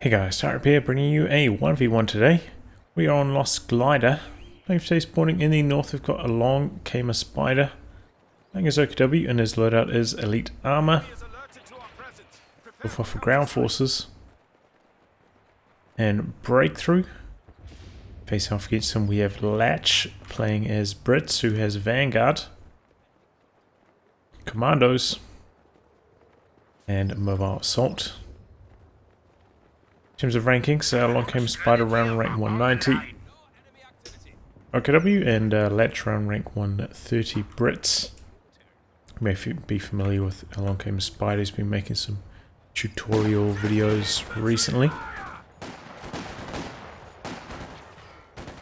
Hey guys, Tyrup here, bringing you a 1v1 today. We are on Lost Glider. Playing today, spawning in the north, we've got a long Kamer Spider. Playing as COH2 and his loadout is Elite Armour. Off for ground forces. And Breakthrough. Facing off against him we have Latch, playing as Brits, who has Vanguard. Commandos. And Mobile Assault. In terms of rankings, Long Kamer Spider round rank 190, OKW, and Latch round rank 130 Brits. You may be familiar with Long Kamer Spider. He's been making some tutorial videos recently.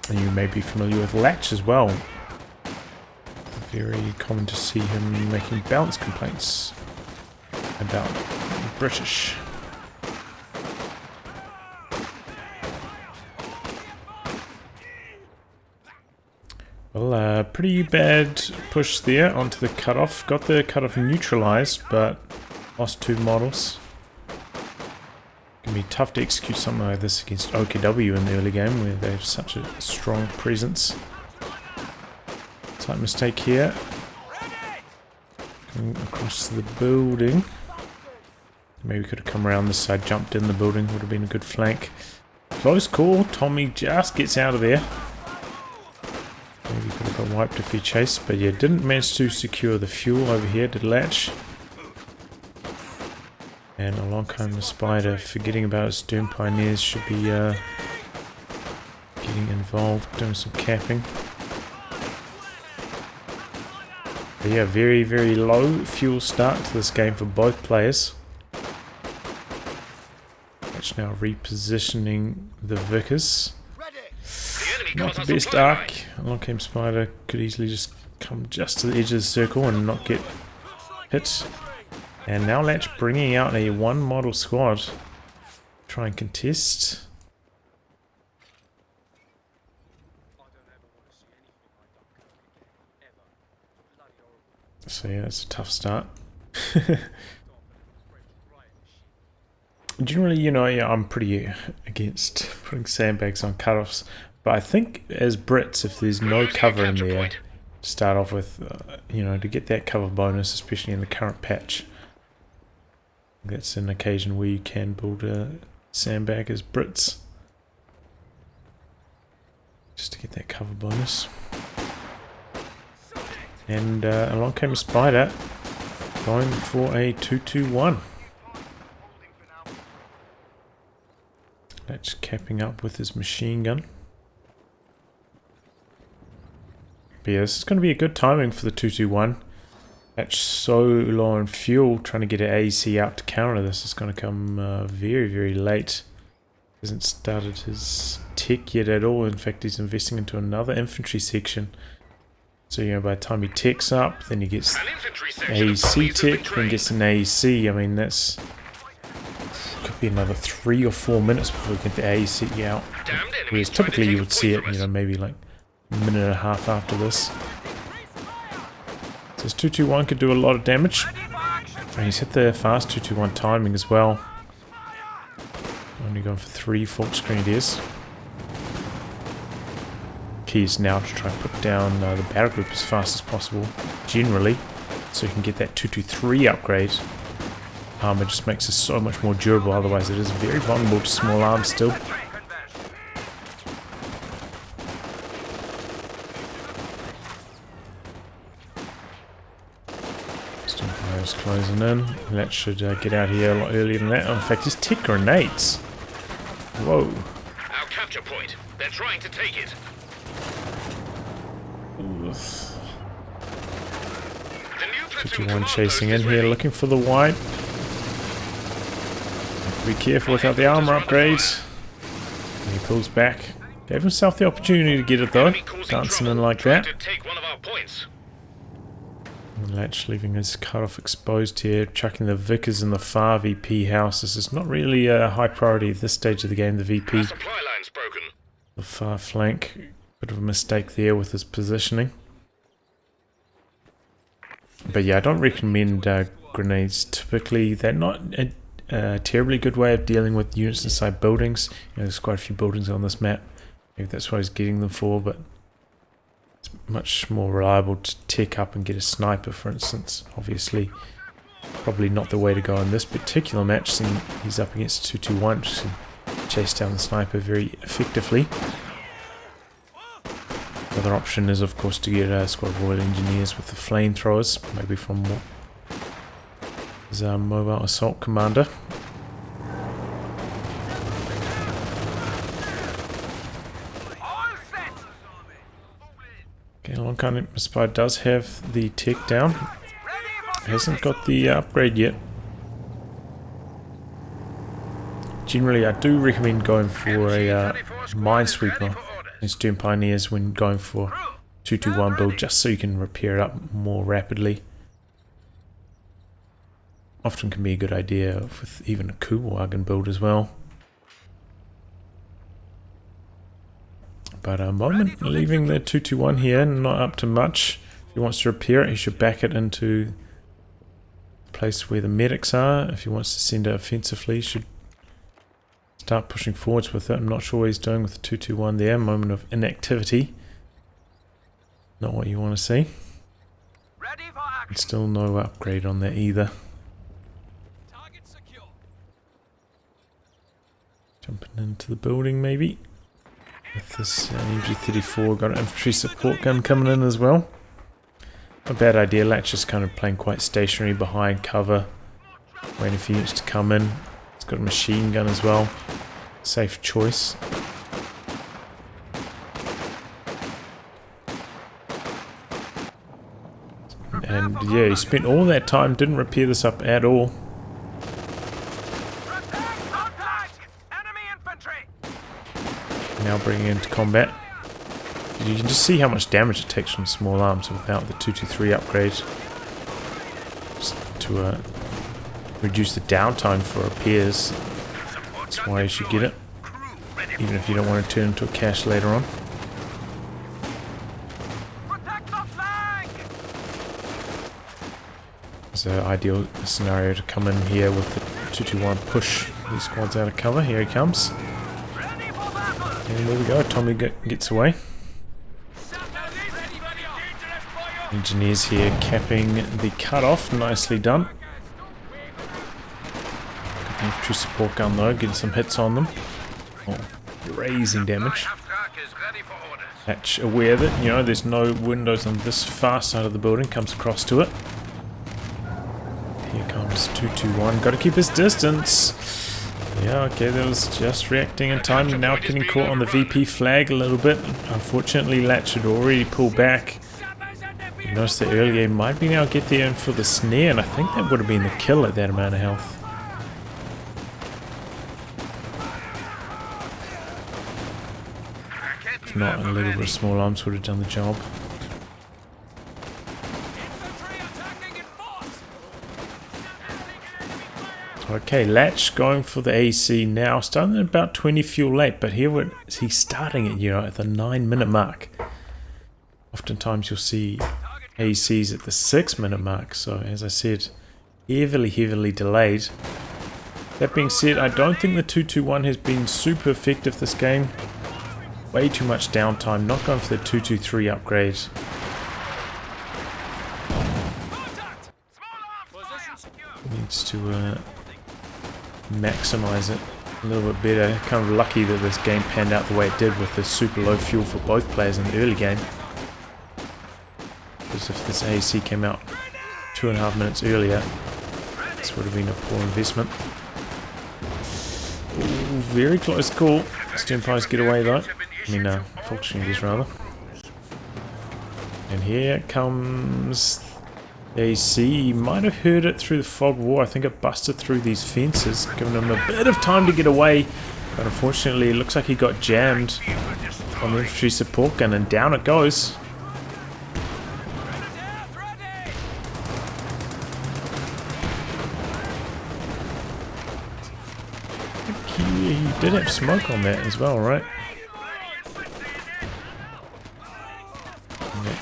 And you may be familiar with Latch as well. Very common to see him making balance complaints about British. Well, pretty bad push there onto the cutoff. Got the cutoff neutralized, but lost two models. Gonna be tough to execute something like this against OKW in the early game, where they have such a strong presence. Slight mistake here. Going across the building. Maybe could have come around this side, jumped in the building, would have been a good flank. Close call. Tommy just gets out of there. Maybe could have got wiped if he chased, but yeah, didn't manage to secure the fuel over here, did Latch. And along came the Spider, forgetting about his Doom Pioneers, should be getting involved, doing some capping. But yeah, very, very low fuel start to this game for both players. Latch now repositioning the Vickers. Not the best arc. Along came Spider, could easily just come just to the edge of the circle and not get hit. And now Latch bringing out a one model squad. Try and contest. So yeah, that's a tough start. Generally, you know, yeah, I'm pretty against putting sandbags on cutoffs. But I think as Brits, if there's no cover in there to start off with, you know, to get that cover bonus, especially in the current patch, that's an occasion where you can build a sandbag as Brits. Just to get that cover bonus. And along came a Spider, going for a 2-2-1. That's capping up with his machine gun. But yeah, this is going to be a good timing for the 2-2-1. That's so low on fuel, trying to get an AEC out to counter this is going to come very, very late. Hasn't started his tech yet at all. In fact, he's investing into another infantry section. So, you know, by the time he techs up, then he gets AEC tech, then gets an AEC. I mean, that's... could be another 3 or 4 minutes before we get the AEC out. Whereas typically you would see it, you know, maybe like minute and a half after this. So this 2-2-1 could do a lot of damage. And he's hit the fast 2-2-1 timing as well. Only going for 3 Forks Grenadiers. Key is now to try and put down the battle group as fast as possible, generally, so you can get that 2-2-3 upgrade. It just makes it so much more durable, otherwise it is very vulnerable to small arms still. Closing in. That should get out here a lot earlier than that. Oh, in fact, just tick grenades. Whoa. Our capture point. They're trying to take it. Oof. 2-2-1 chasing in here, looking for the white. Be careful without the armor upgrade. And he pulls back. Gave himself the opportunity to get it though. Dancing in like that. Latch leaving his cutoff exposed here, chucking the Vickers in the far VP house. This is not really a high priority at this stage of the game, the VP. The far flank, bit of a mistake there with his positioning. But yeah, I don't recommend grenades typically. They're not a terribly good way of dealing with units inside buildings. There's quite a few buildings on this map. Maybe that's what he's getting them for, but it's much more reliable to tech up and get a sniper, for instance. Obviously, probably not the way to go in this particular match, seeing he's up against 221, which can chase down the sniper very effectively. The other option is, of course, to get a squad of Royal Engineers with the flamethrowers, maybe from his mobile assault commander. Okay, Long Spy does have the tech down. Hasn't got the upgrade yet. Generally, I do recommend going for a Minesweeper and Stern Pioneers when going for 221 build, just so you can repair it up more rapidly. Often can be a good idea with even a Kugelwagen build as well. But a moment leaving the 221 here, not up to much. If he wants to repair it, he should back it into the place where the medics are. If he wants to send it offensively, he should start pushing forwards with it. I'm not sure what he's doing with the 221 there. Moment of inactivity. Not what you want to see. And still no upgrade on that either. Jumping into the building maybe. With this MG34, got an infantry support gun coming in as well. Not a bad idea. Latch is kind of playing quite stationary behind cover, waiting for units to come in. It's got a machine gun as well. Safe choice. And yeah, he spent all that time, didn't repair this up at all. Now bringing it into combat. You can just see how much damage it takes from small arms without the 223 upgrade. Just to reduce the downtime for repairs. That's why you should get it. Even if you don't want to turn into a cache later on. It's an ideal scenario to come in here with the 221 push these squads out of cover. Here he comes. And there we go, Tommy gets away. Engineers here capping the cutoff, nicely done. Good infantry support gun though, getting some hits on them. Oh, raising damage. Latch aware that, there's no windows on this far side of the building, comes across to it. Here comes 221, gotta keep his distance. Yeah, okay, that was just reacting in time. Now getting caught on the VP flag a little bit. Unfortunately, Latch had already pulled back. You notice that earlier he might be now get there in for the snare, and I think that would have been the kill at that amount of health. If not, a little bit of small arms would have done the job. Okay, Latch going for the AC now, starting at about 20 fuel late, but here he's starting it, at the 9-minute mark. Oftentimes you'll see ACs at the 6-minute mark, so as I said, heavily delayed. That being said, I don't think the 221 has been super effective this game. Way too much downtime, not going for the 223 upgrade. Needs to maximize it a little bit better. Kind of lucky that this game panned out the way it did with the super low fuel for both players in the early game. Because if this AAC came out 2.5 minutes earlier, this would have been a poor investment. Ooh, very close call. Stern Pies get away though. Volkswagens rather. And here comes AC. He might have heard it through the fog wall. I think it busted through these fences, giving him a bit of time to get away. But unfortunately, it looks like he got jammed on the infantry support gun, and down it goes. He did have smoke on that as well, right? Yeah,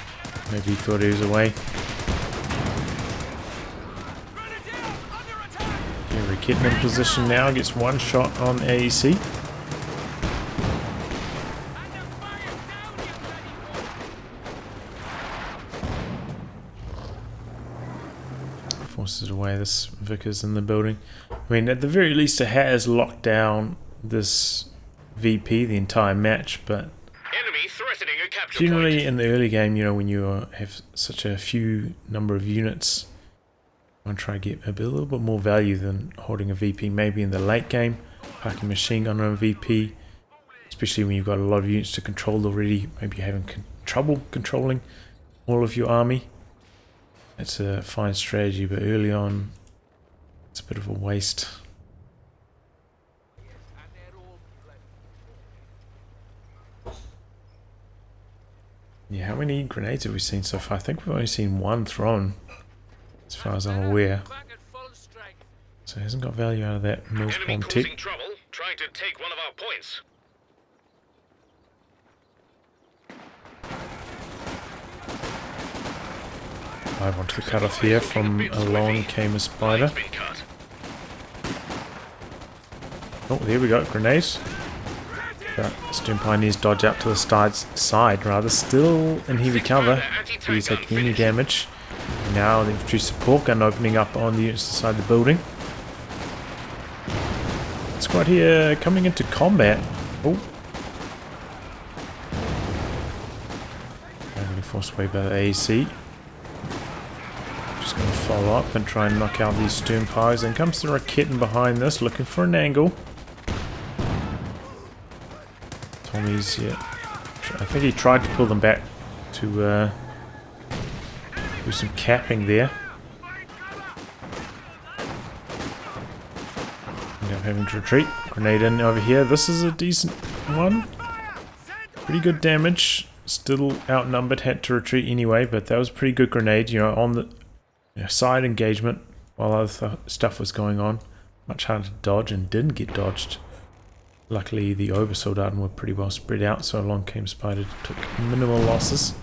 maybe he thought he was away. Getting in position now, gets one shot on AEC. Forces away this Vickers in the building. I mean, at the very least it has locked down this VP the entire match, but Enemy threatening a capture generally point. in the early game, you know, when you have such a few number of units, I want to try to get a little bit more value than holding a VP. Maybe in the late game, parking machine gun on a VP, especially when you've got a lot of units to control already. Maybe you're having trouble controlling all of your army. It's a fine strategy, but early on, it's a bit of a waste. Yeah, how many grenades have we seen so far? I think we've only seen one thrown, as far as I'm aware. So it hasn't got value out of that Mills Enemy bomb causing tick. trouble, trying to take one of our points. I want to cut off here from along came a spider. Been cut. Oh, there we go, grenades. But Stone Pioneers dodge out to the side rather, still in heavy cover. Do you take any damage? Now the infantry support gun opening up on the units inside the building. Squad here coming into combat. Oh. Getting forced away by the AEC. Just going to follow up and try and knock out these Stern Pies. Then comes the Raketten behind this, looking for an angle. Tommy's, yeah. I think he tried to pull them back to do some capping there. End up having to retreat. Grenade in over here. This is a decent one. Pretty good damage. Still outnumbered. Had to retreat anyway, but that was a pretty good grenade. You know, on the side engagement while other stuff was going on. Much harder to dodge and didn't get dodged. Luckily, the Obersoldaten were pretty well spread out, so along came Spider, took minimal losses.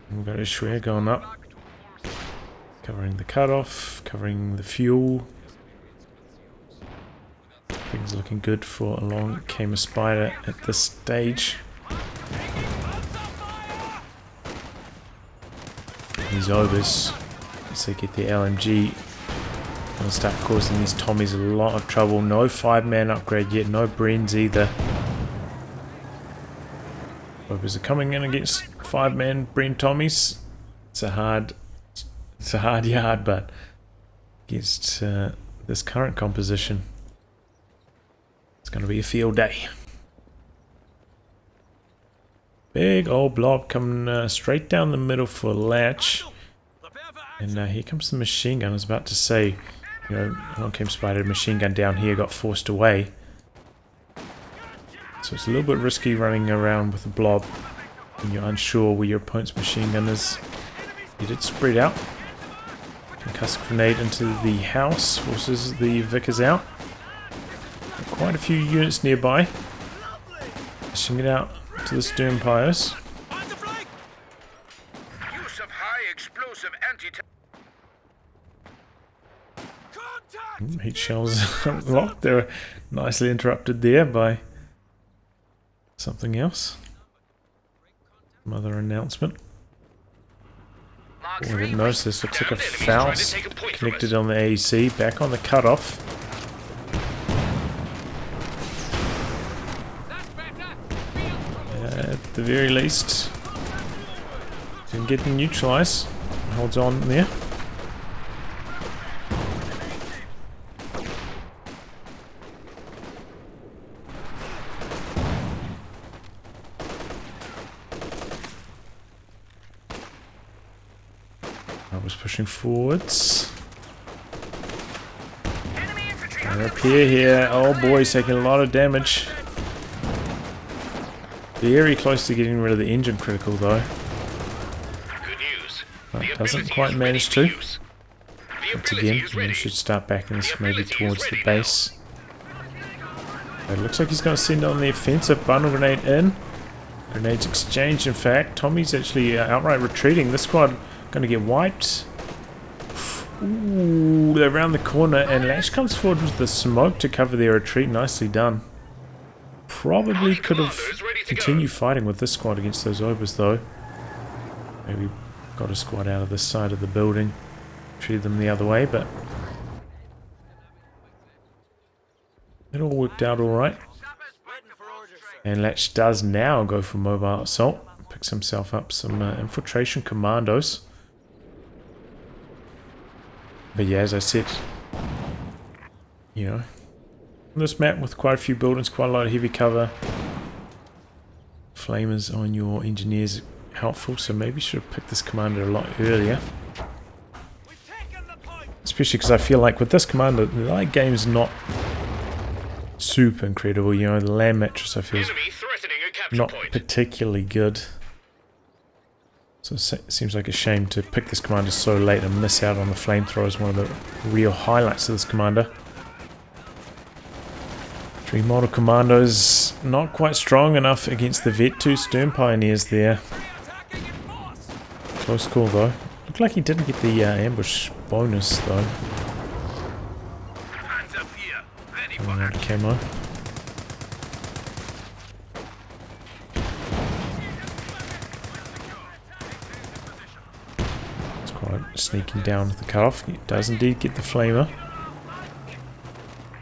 And we've got Ishware going up. Covering the cutoff, covering the fuel. Things looking good for along came a Spider at this stage. These Obers, once they get the LMG, gonna start causing these Tommies a lot of trouble. No 5-man upgrade yet, no Brens either. Obers are coming in against 5-man Bren Tommies. It's a hard yard, but against this current composition, it's gonna be a field day. Big old blob coming straight down the middle for Latch. And here comes the machine gun. I was about to say, you know, along came Spider, machine gun down here, got forced away. So it's a little bit risky running around with a blob when you're unsure where your opponent's machine gun is. He did spread out. Concussive grenade into the house, forces the Vickers out. Quite a few units nearby. Pushing it out to the Stern Pios. Use of high explosive Heat shells locked. They're nicely interrupted there by something else. Another announcement. Oh, I didn't notice this. Looks like a Faust connected on the AEC. Back on the cutoff. At the very least, didn't get neutralized. Holds on there. I was pushing forwards. They're up here. Oh boy, he's taking a lot of damage. Very close to getting rid of the engine critical though. Good news. But doesn't quite manage to. Once again, we should start backing this maybe towards the base. It looks like he's going to send on the offensive. Bundle grenade in. Grenades exchanged, in fact. Tommy's actually outright retreating. This squad going to get wiped. Ooh, they're around the corner, and Latch comes forward with the smoke to cover their retreat. Nicely done. Probably could have continued fighting with this squad against those Obers, though. Maybe got a squad out of this side of the building, treated them the other way, but it all worked out alright. And Latch does now go for mobile assault. Picks himself up some infiltration commandos. But yeah, as I said, you know, on this map with quite a few buildings, quite a lot of heavy cover, flamers on your engineers are helpful, so maybe you should have picked this commander a lot earlier. Especially because I feel like with this commander, the light game's not super incredible. You know, the land mattress I feel is not particularly good. So it seems like a shame to pick this commander so late and miss out on the flamethrowers, one of the real highlights of this commander. 3 model commandos, not quite strong enough against the Vet 2 Stern Pioneers there. Close call though. Looked like he didn't get the ambush bonus though. Camo. Sneaking down with the cutoff. He does indeed get the flamer.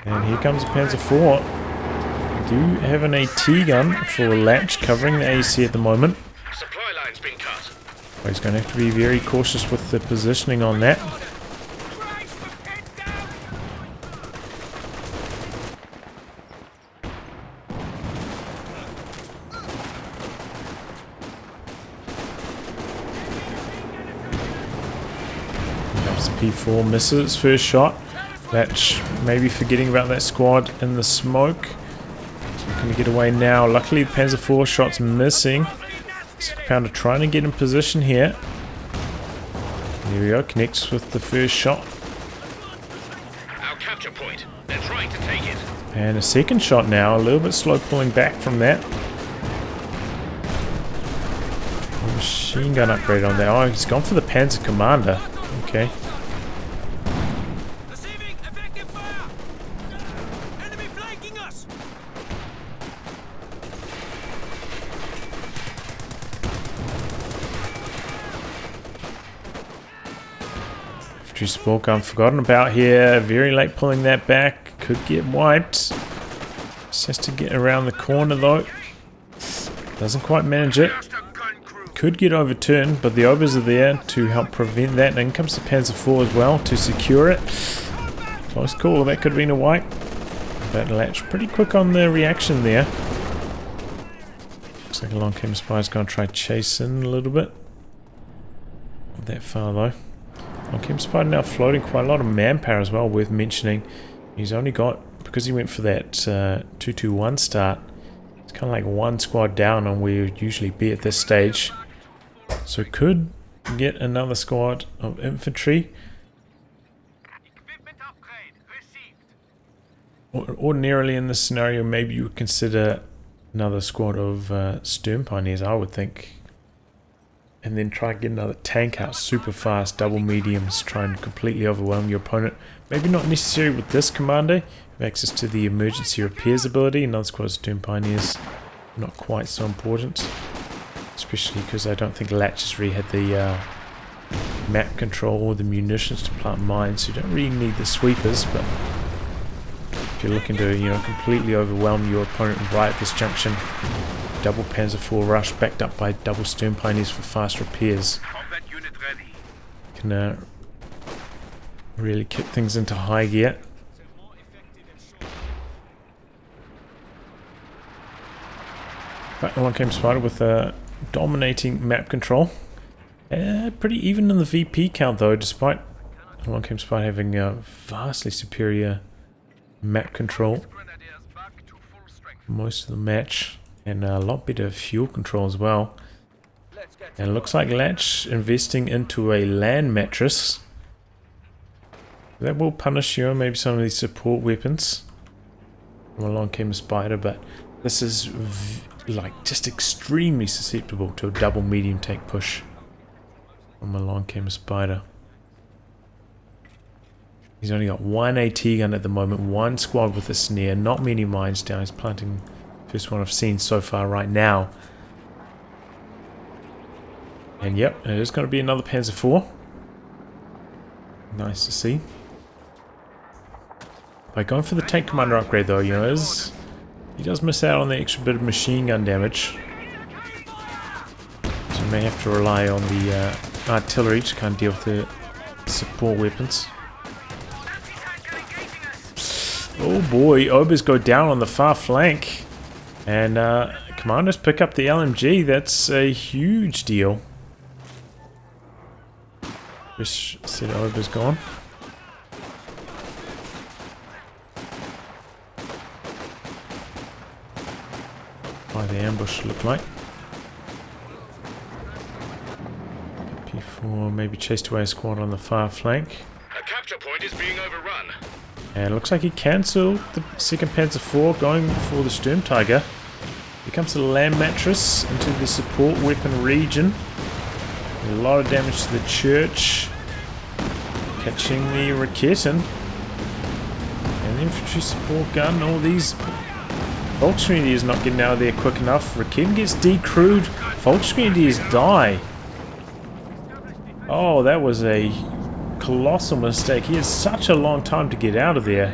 And here comes a Panzer IV. We do have an AT gun for Latch covering the AC at the moment. Supply line's been cut. He's going to have to be very cautious with the positioning on that. P4 misses first shot. Latch maybe forgetting about that squad in the smoke. So we're going to get away now. Luckily the Panzer IV shot's missing. Second pounder trying to get in position here. There we go, connects with the first shot. Our capture point. They're trying to take it. And a second shot now, a little bit slow pulling back from that. Machine gun upgrade on there. Oh, he's gone for the Panzer Commander. Okay. Sport gun forgotten about here. Very late pulling that back. Could get wiped. Just has to get around the corner though. Doesn't quite manage it. Could get overturned, but the Obers are there to help prevent that. And in comes the Panzer IV as well to secure it. Close call. That could have been a wipe. But Latch pretty quick on the reaction there. Looks like a long cam spy's going to try chase in a little bit. Not that far though. Chem Spider now floating quite a lot of manpower as well, worth mentioning. He's only got, because he went for that 2-2-1 start, it's kind of like one squad down on where you'd usually be at this stage. So could get another squad of infantry. Ordinarily in this scenario, maybe you would consider another squad of Stern Pioneers, I would think. And then try and get another tank out super fast, double mediums, try and completely overwhelm your opponent. Maybe not necessary with this commander. You have access to the emergency repairs ability. Another squad of Stern Pioneers, not quite so important. Especially because I don't think Latch has really had the map control or the munitions to plant mines. So you don't really need the sweepers, but if you're looking to, you know, completely overwhelm your opponent right at this junction, double Panzer IV rush backed up by double Stern Pioneers for fast repairs can really kick things into high gear. But one came Spider with a dominating map control. Pretty even in the VP count though, despite one came Spider having a vastly superior map control most of the match. And a lot better fuel control as well. And it looks like Latch investing into a land mattress. That will punish, you know, maybe some of these support weapons. From along came a Spider, but this is like just extremely susceptible to a double medium tank push. From along came a Spider. He's only got one AT gun at the moment, one squad with a snare, not many mines down. He's planting first one I've seen so far right now. And yep, it is going to be another Panzer IV. Nice to see. By going for the tank commander upgrade though, you know, he does miss out on the extra bit of machine gun damage. So you may have to rely on the artillery to kind of deal with the support weapons. Oh boy, Obers go down on the far flank. And commanders pick up the LMG. That's a huge deal. Just said Obers gone. By the ambush look like. P4 maybe chased away a squad on the far flank. A capture point is being overrun. And it looks like he cancelled the 2nd Panzer IV, going for the Sturmtiger. Here comes the land mattress into the support weapon region. A lot of damage to the church. Catching the Raketen. And the infantry support gun. All these... Volksgrenadiers is not getting out of there quick enough. Raketen gets decrewed. Volksgrenadiers die. Oh, that was a colossal mistake. He has such a long time to get out of there.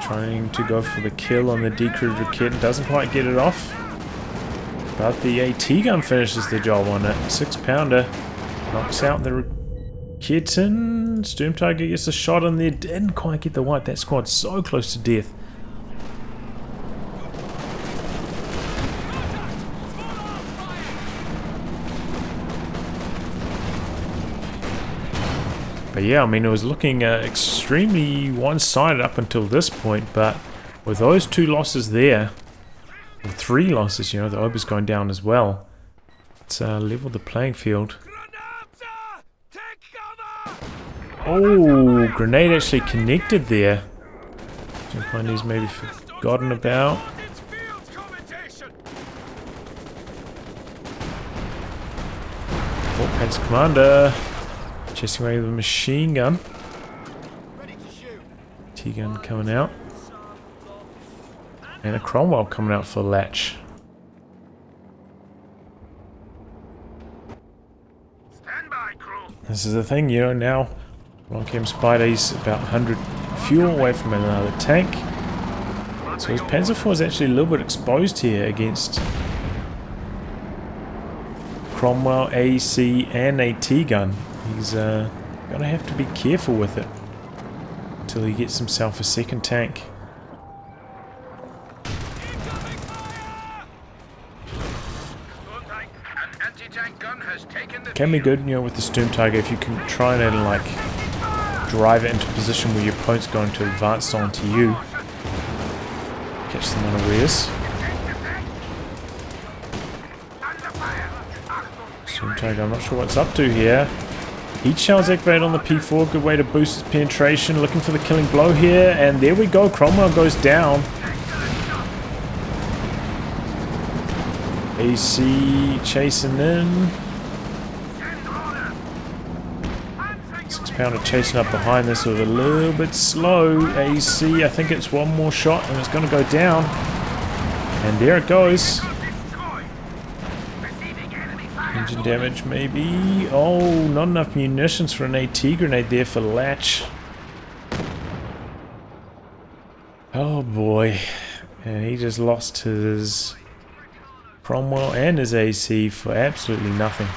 Trying to go for the kill on the decrewed Raketen. Doesn't quite get it off. But the AT gun finishes the job on it. 6-pounder. Knocks out the Raketen. Sturmtiger gets a shot on there. Didn't quite get the wipe. That squad's so close to death. But yeah, I mean, it was looking extremely one-sided up until this point, but with those 2 losses there, or 3 losses, you know, the Ober's going down as well. It's leveled the playing field. Oh, grenade actually connected there. Japanese maybe forgotten about. Oh, Panzer Commander. Chasing away with a machine gun. T-gun coming out. And a Cromwell coming out for Latch. This is the thing, you know, now Long-Cam Spider, he's about 100 fuel away from another tank. So his Panzer IV is actually a little bit exposed here against Cromwell, AC and a T-gun. He's gonna have to be careful with it until he gets himself a 2nd tank. Can be good, you know, with the Sturmtiger if you can try and like drive it into a position where your opponent's going to advance onto you. Catch them unawares. Sturmtiger, I'm not sure what's up to here. Heat shells activate on the P4, good way to boost his penetration, looking for the killing blow here, and there we go, Cromwell goes down. AC chasing in. 6-pounder chasing up behind this with a little bit slow. AC, I think it's one more shot and it's going to go down. And there it goes. Engine damage maybe. Oh, not enough munitions for an AT grenade there for Latch. Oh boy. And he just lost his Cromwell and his AC for absolutely nothing.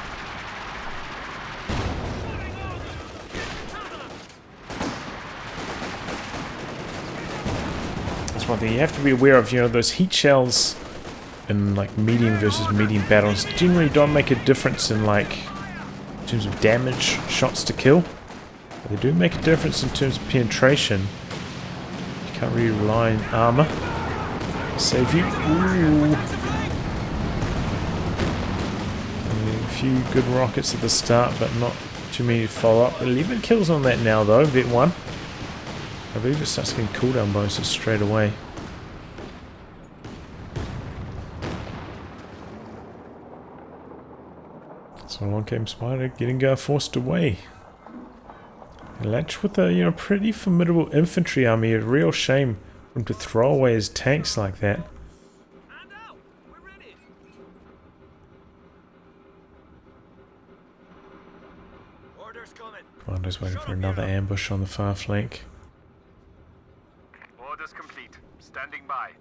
That's one thing you have to be aware of, you know, those heat shells in like medium versus medium battles generally don't make a difference in like in terms of damage, shots to kill. But they do make a difference in terms of penetration. You can't really rely on armor. Save you. Ooh. A few good rockets at the start, but not too many to follow up. 11 kills on that now though, Vet 1. I believe it starts getting cooldown bonuses straight away. So Long-Cam Spider getting forced away. Latch with a pretty formidable infantry army. A real shame for him to throw away his tanks like that. Commando's waiting for another ambush on the far flank. Orders complete. Standing by.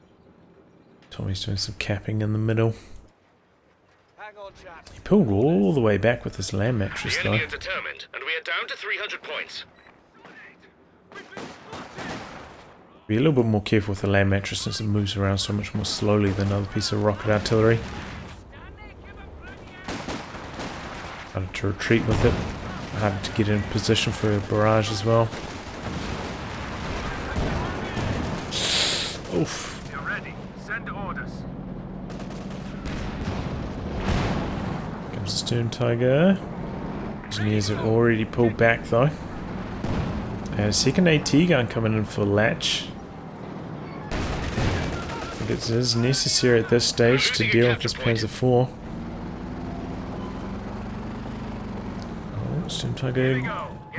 Tommy's doing some capping in the middle. Hang on, chat. He pulled all the way back with his land mattress The though. enemy are determined, and we are down to 300 points. Be a little bit more careful with the land mattress since it moves around so much more slowly than another piece of rocket artillery. Harder to retreat with it. Harder to get in position for a barrage as well. Oof. You're ready. Send orders. Comes the Stern Tiger. Engineers are already pulled back though. Second AT gun coming in for Latch. I think it is necessary at this stage to deal with this Panzer IV. Oh, Stern Tiger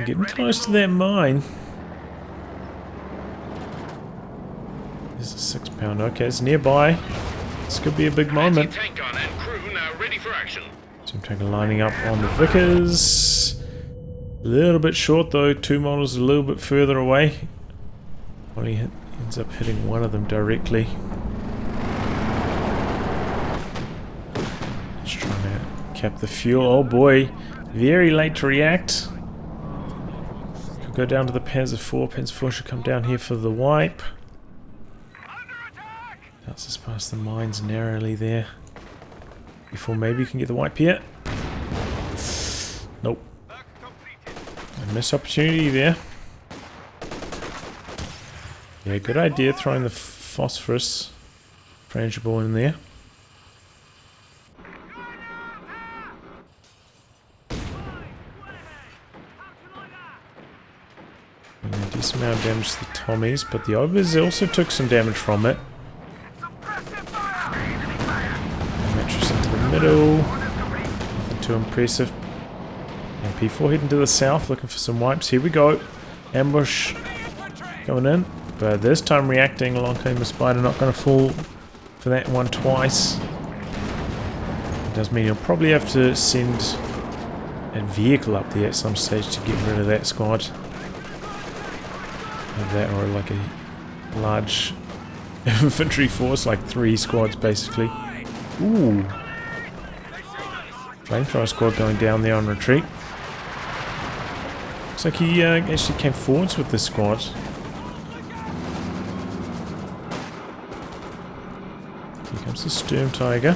getting close to that mine. There's a 6-pounder. Okay, it's nearby. This could be a big moment. Tank gun and crew now ready for action. Stern Tiger lining up on the Vickers. A little bit short though, 2 models a little bit further away. Only ends up hitting one of them directly. Just trying to cap the fuel. Oh boy, very late to react. Could go down to the Panzer IV. Panzer IV should come down here for the wipe. That's just past the mines narrowly there. Before maybe you can get the wipe here. Nope. Missed opportunity there. Yeah, good idea throwing the phosphorus frangible in there. And a decent amount of damage to the Tommies, but the Obers also took some damage from it. Mattress into the middle. Nothing too impressive. And P4 heading to the south, looking for some wipes. Here we go. Ambush going in. But this time reacting. Along came a spider. Not going to fall for that one twice. It does mean you'll probably have to send a vehicle up there at some stage to get rid of that squad. Of that, or like a large infantry force, like 3 squads basically. Ooh. Flamethrower squad going down there on retreat. Looks like he actually came forwards with this squad. Here comes the Sturm Tiger.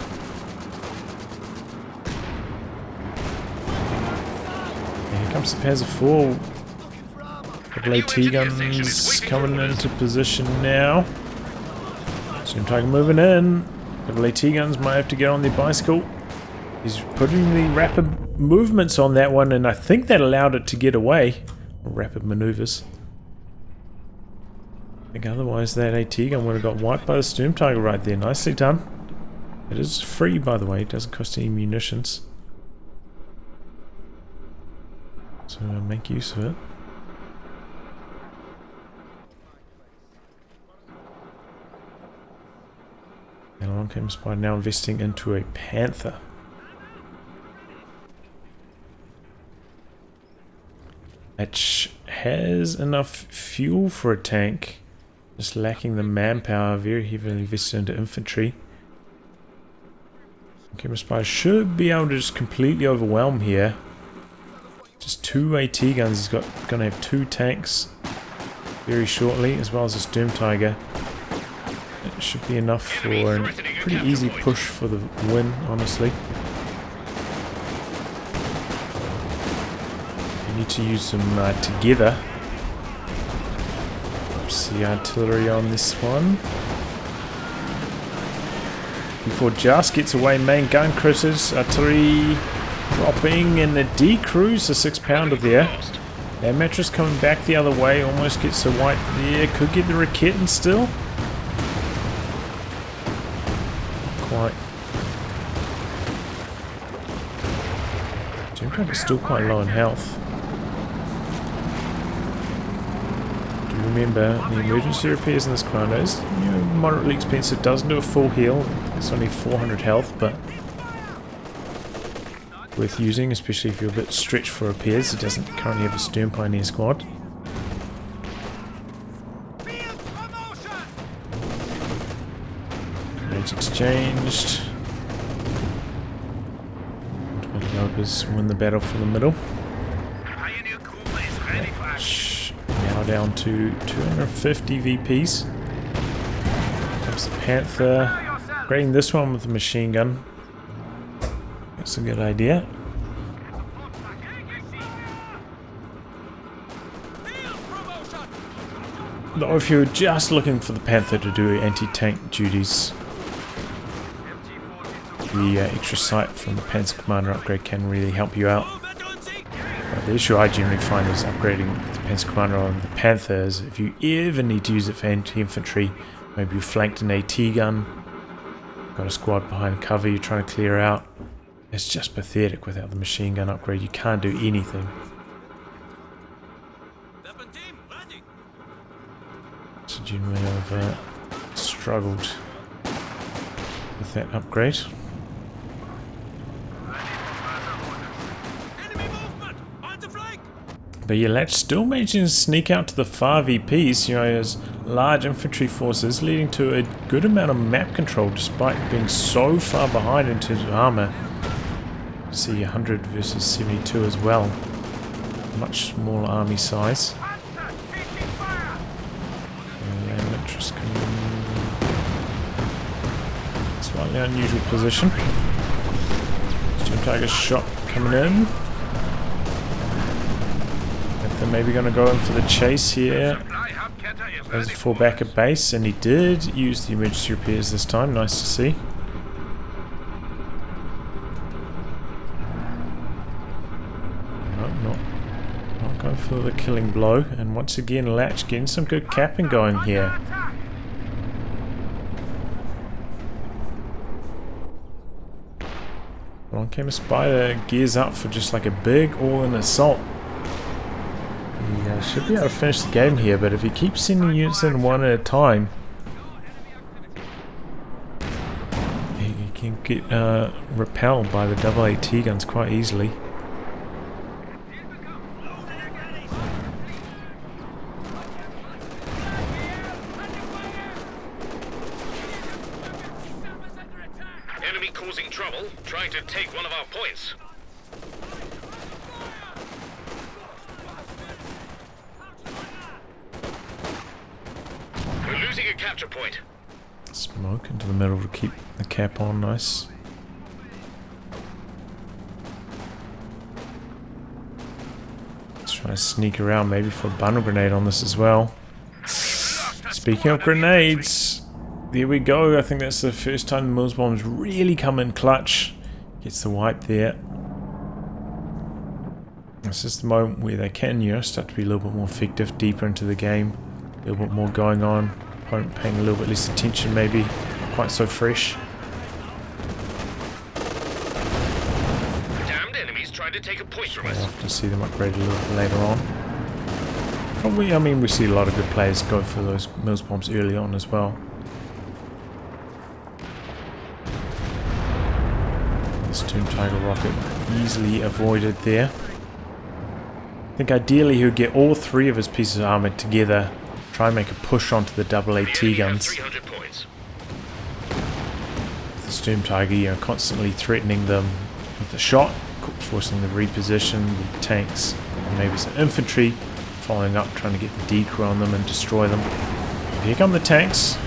And here comes the Panzer IV. Double AT guns coming into position now. Sturm Tiger moving in. Double AT guns might have to get on their bicycle. He's putting the rapid movements on that one, and I think that allowed it to get away. Rapid maneuvers. I think otherwise that AT gun would have got wiped by the Sturm Tiger right there. Nicely done. It is free, by the way. It doesn't cost any munitions. So make use of it. And along came Spider now investing into a Panther. Latch has enough fuel for a tank, just lacking the manpower, very heavily invested into infantry. Camera Spy should be able to just completely overwhelm here. Just 2 AT guns, he's gonna have 2 tanks very shortly, as well as a Sturm Tiger. It should be enough for a pretty easy push for the win, honestly. Need to use them together. Oops, the artillery on this one. Before just gets away, main gun critters, artillery dropping, and the D-Cruise, a 6-pounder there. That mattress coming back the other way, almost gets a wipe there. Could get the Raketten still. Quite. Jim Trump is still quite low in health. remember the emergency repairs in this commander is moderately expensive, doesn't do a full heal, it's only 400 health, but worth using, especially if you're a bit stretched for repairs. He doesn't currently have a Stern Pioneer squad. Grenades exchanged. Ultimately win the battle for the middle. Latch now down to 250 VPs. Comes the Panther. Upgrading this one with the machine gun. That's a good idea. Though if you're just looking for the Panther to do anti-tank duties, the extra sight from the Panzer Commander upgrade can really help you out. But the issue I generally find is upgrading the Panzer Commander on the Panther is if you ever need to use it for anti-infantry, maybe you flanked an AT gun, got a squad behind cover you're trying to clear out. It's just pathetic without the machine gun upgrade. You can't do anything. So generally I've struggled with that upgrade. But yeah, Latch still managing to sneak out to the far VPs, you know, as large infantry forces, leading to a good amount of map control despite being so far behind in terms of armor. See 100 versus 72 as well. Much smaller army size. Slightly unusual position. Storm Tiger's shot coming in. They're maybe going to go in for the chase here as a fall back at base, and he did use the emergency repairs this time. Nice to see. Not going for the killing blow, and once again Latch getting some good capping going here. Along came a Spider, gears up for just like a big all-in assault. He should be able to finish the game here, but if he keeps sending units in one at a time, he can get repelled by the double AT guns quite easily. Enemy causing trouble, trying to take one of our points. We're losing a capture point. Smoke into the middle to keep the cap on, nice. Let's try to sneak around maybe for a bundle grenade on this as well. Speaking of grenades, there we go. I think that's the first time the Mills bombs really come in clutch. Gets the wipe there. This is the moment where they can, you know, start to be a little bit more effective, deeper into the game. A little bit more going on. Opponent paying a little bit less attention maybe. Not quite so fresh. Damned enemies trying to take a point from us. I often see them upgraded a little bit later on. Probably, I mean, we see a lot of good players go for those Mills bombs early on as well. This Tomb Tiger rocket easily avoided there. I think ideally he would get all three of his pieces of armor together, try and make a push onto the double AT guns. 300 points. The Storm Tiger, you know, constantly threatening them with a shot, forcing them to reposition with tanks and maybe some infantry, following up, trying to get the decrew on them and destroy them. Here come the tanks.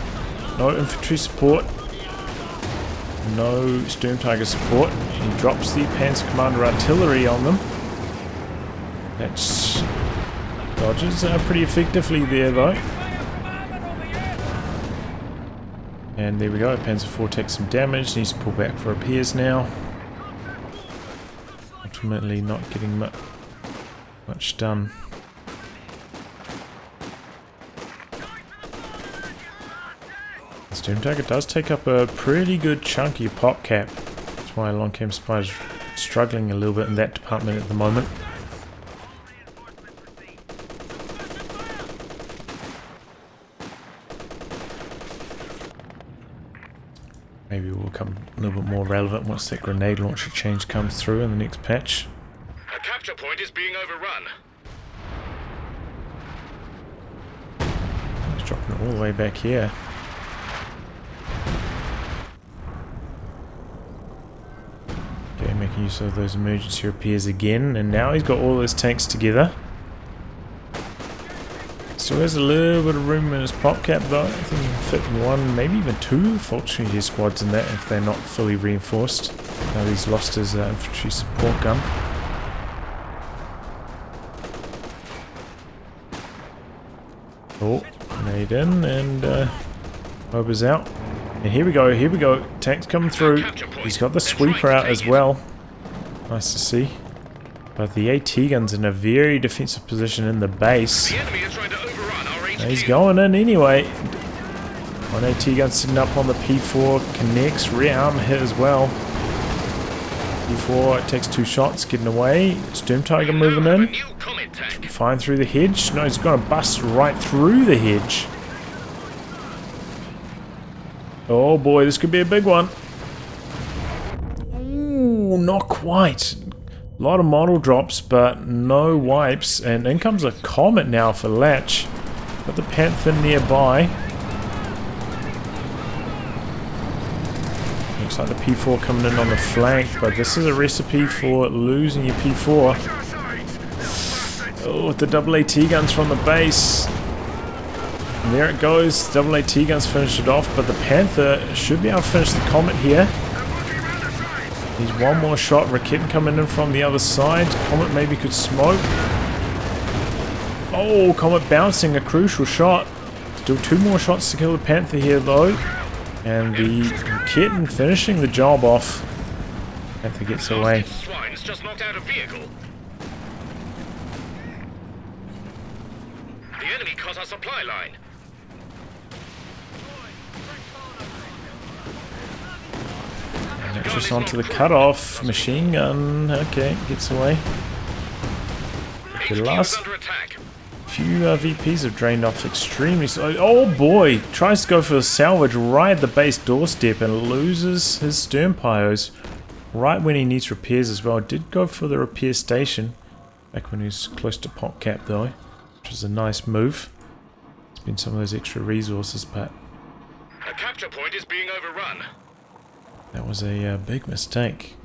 No infantry support. No Storm Tiger support. He drops the Panzer Commander artillery on them. That's dodges pretty effectively there though. And there we go. Panzer IV takes some damage. Needs to pull back for repairs now. Ultimately not getting much done. The Storm Tiger does take up a pretty good chunky pop cap. That's why Long Cam Spider's struggling a little bit in that department at the moment. Maybe will become a little bit more relevant once that grenade launcher change comes through in the next patch. A capture point is being overrun. He's dropping it all the way back here. Okay, making use of those emergency repairs again, and now he's got all those tanks together. Still has a little bit of room in his pop cap though. I think he can fit one, maybe even two Fortune squads in that if they're not fully reinforced. Now he's lost his infantry support gun. Oh, grenade in and Mober's out. And here we go, tanks coming through. He's got the sweeper out as well. Nice to see. But the AT gun's in a very defensive position in the base. The enemy are trying to overrun our HQ. He's going in anyway. One AT gun sitting up on the P4, connects, rear arm hit as well. P4 takes 2 shots, getting away. Storm Tiger moving in. Flying through the hedge. No, he's going to bust right through the hedge. Oh boy, this could be a big one. Ooh, not quite. A lot of model drops, but no wipes. And in comes a Comet now for Latch. Got the Panther nearby. Looks like the P4 coming in on the flank, but this is a recipe for losing your P4. Oh, with the double AT guns from the base. And there it goes. Double AT guns finish it off, but the Panther should be able to finish the Comet here. He's one more shot. Raketen coming in from the other side. Comet maybe could smoke. Oh, Comet bouncing a crucial shot. Still 2 more shots to kill the Panther here though. And the Raketen finishing the job off. Panther gets away. Swines just knocked out a vehicle. The enemy cut our supply line. Just onto the cutoff. Machine gun. Okay, gets away. The last few VPs have drained off extremely slow. Oh boy! Tries to go for a salvage right at the base doorstep and loses his stern pyros right when he needs repairs as well. Did go for the repair station back when he was close to pop cap though, which was a nice move. It's been some of those extra resources, but a capture point is being overrun. That was a big mistake.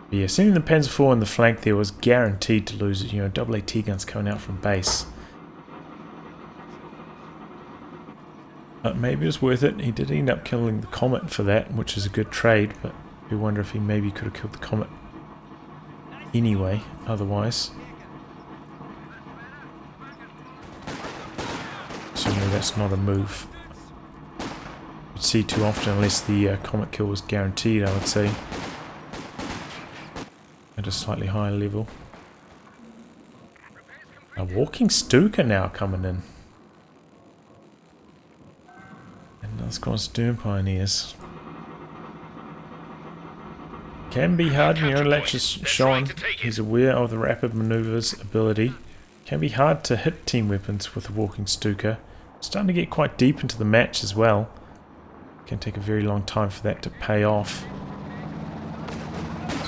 But yeah, sending the Panzer IV in the flank there was guaranteed to lose it. You know, double AT guns coming out from base. But maybe it was worth it. He did end up killing the Comet for that, which is a good trade. But I do wonder if he maybe could have killed the Comet anyway, otherwise. So no, that's not a move see too often unless the Comet kill was guaranteed, I would say, at a slightly higher level. A walking Stuka now coming in, and that's got Stern Pioneers. Can be hard, you know, Latch is shown he's aware of the rapid maneuvers ability. Can be hard to hit team weapons with a walking Stuka. Starting to get quite deep into the match as well. Can take a very long time for that to pay off.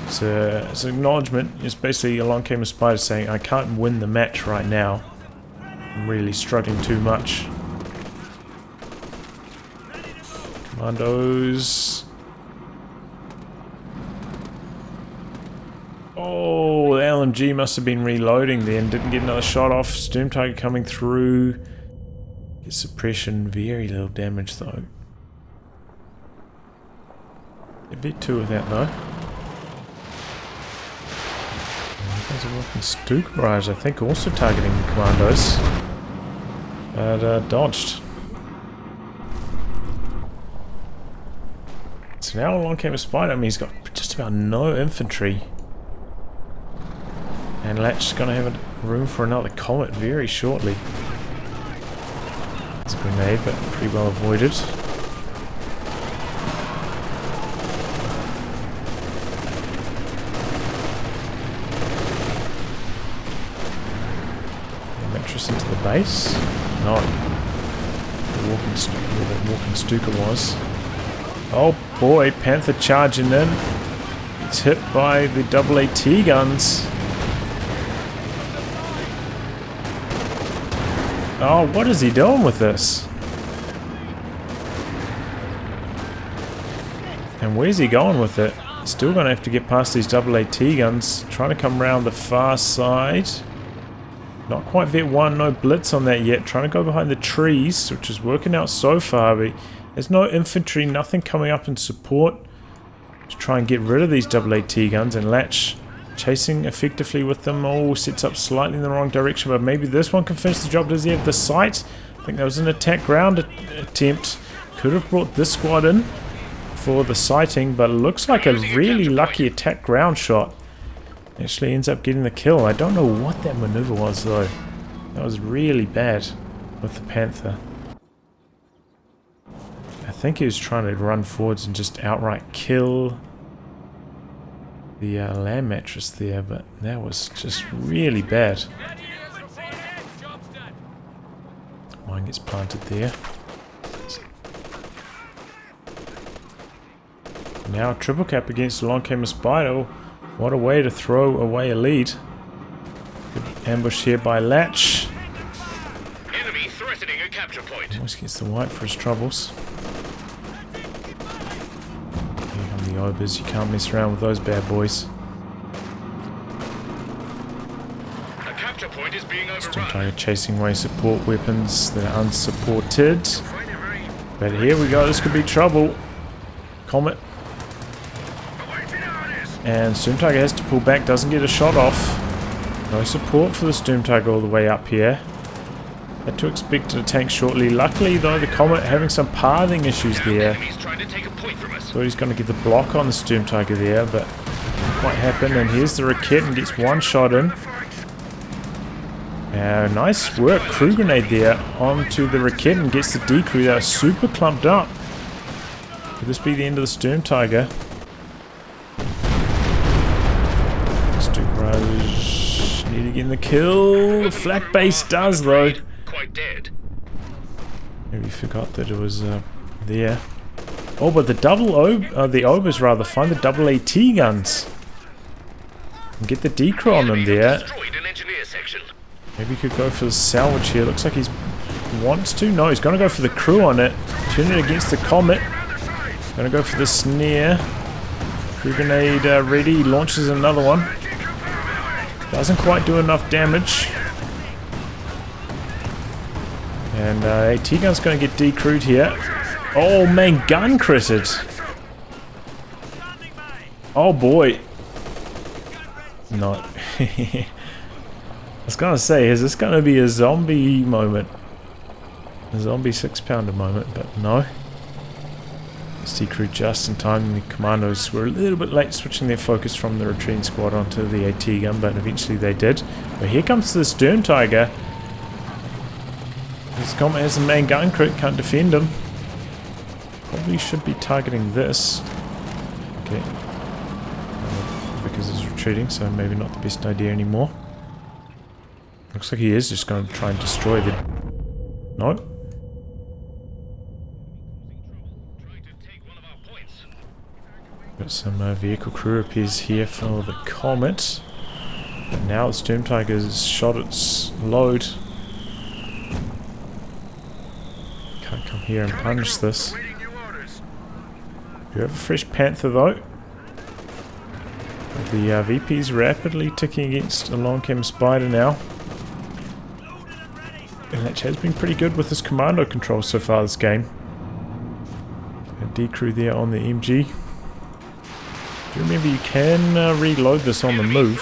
So it's an acknowledgement. It's basically along came a spider saying, I can't win the match right now. I'm really struggling too much. Commandos. Oh, the LMG must have been reloading then. Didn't get another shot off. Storm Tiger coming through. His suppression, very little damage though. A bit 2 of that though. There's a walking Stuka barrage, I think, also targeting the commandos. But dodged. So now along came a spider. I mean, he's got just about no infantry. And Latch is going to have room for another Comet very shortly. It's a grenade, but pretty well avoided. Into the base? No. The walking Stuka was. Oh boy, Panther charging in. It's hit by the AAT guns. Oh, what is he doing with this? And where's he going with it? Still going to have to get past these AAT guns. Trying to come around the far side. Not quite Vet 1, no blitz on that yet. Trying to go behind the trees, which is working out so far. But there's no infantry, nothing coming up in support to try and get rid of these AAT guns. And Latch chasing effectively with them. Oh, sets up slightly in the wrong direction, but maybe this one can finish the job. Does he have the sight? I think that was an attack ground attempt. Could have brought this squad in for the sighting, but it looks like a really lucky attack ground shot. Actually ends up getting the kill. I don't know what that maneuver was though. That was really bad with the Panther. I think he was trying to run forwards and just outright kill the land mattress there, but that was just really bad. Mine gets planted there. Now a triple cap against along came a spider. What a way to throw away a lead. Good ambush here by Latch. Enemy threatening a capture point. Almost gets the white for his troubles. Here come the obers. You can't mess around with those bad boys. A capture point is being Still overrun. trying to chasing away support weapons that are unsupported. But here we go. This could be trouble. Comet. And Sturmtiger has to pull back, doesn't get a shot off. No support for the Sturmtiger all the way up here. Had to expect a tank shortly. Luckily though, the Comet having some pathing issues there. Thought he's going to get the block on the Sturmtiger there, but didn't quite happen. And here's the Raketen, gets one shot in. Nice work, crew grenade there onto the Raketen, gets the decrew. They are super clumped up. Could this be the end of the Sturmtiger? Need to get in the kill. The flak base does though. Quite dead. Maybe forgot that it was there. Oh, but the the obers rather find the AAT guns and get the decrew on them there. Maybe he could go for the salvage here. Looks like he wants to. No, he's going to go for the crew on it. Turn it against the Comet. Going to go for the snare. Crew grenade ready. He launches another one. Doesn't quite do enough damage. And AT gun's going to get decrewed here. Oh man, gun critted. Oh boy. Not. I was going to say, is this going to be a zombie moment? A zombie 6-pounder moment, but no. Decrewed just in time. The commandos were a little bit late switching their focus from the retreating squad onto the AT gun, but eventually they did. But here comes the Sturmtiger. This Comet has a main gun crit, can't defend him. Probably should be targeting this. Okay. Because he's retreating, so maybe not the best idea anymore. Looks like he is just going to try and destroy the... No. Got some vehicle crew repairs here for the Comet. But now the Sturmtiger's shot its load. Can't come here and punish this. We have a fresh Panther though. The VP's rapidly ticking against a long cam Spider now. And Latch has been pretty good with his commando control so far this game. A decrew there on the MG. Do remember you can reload this on the move.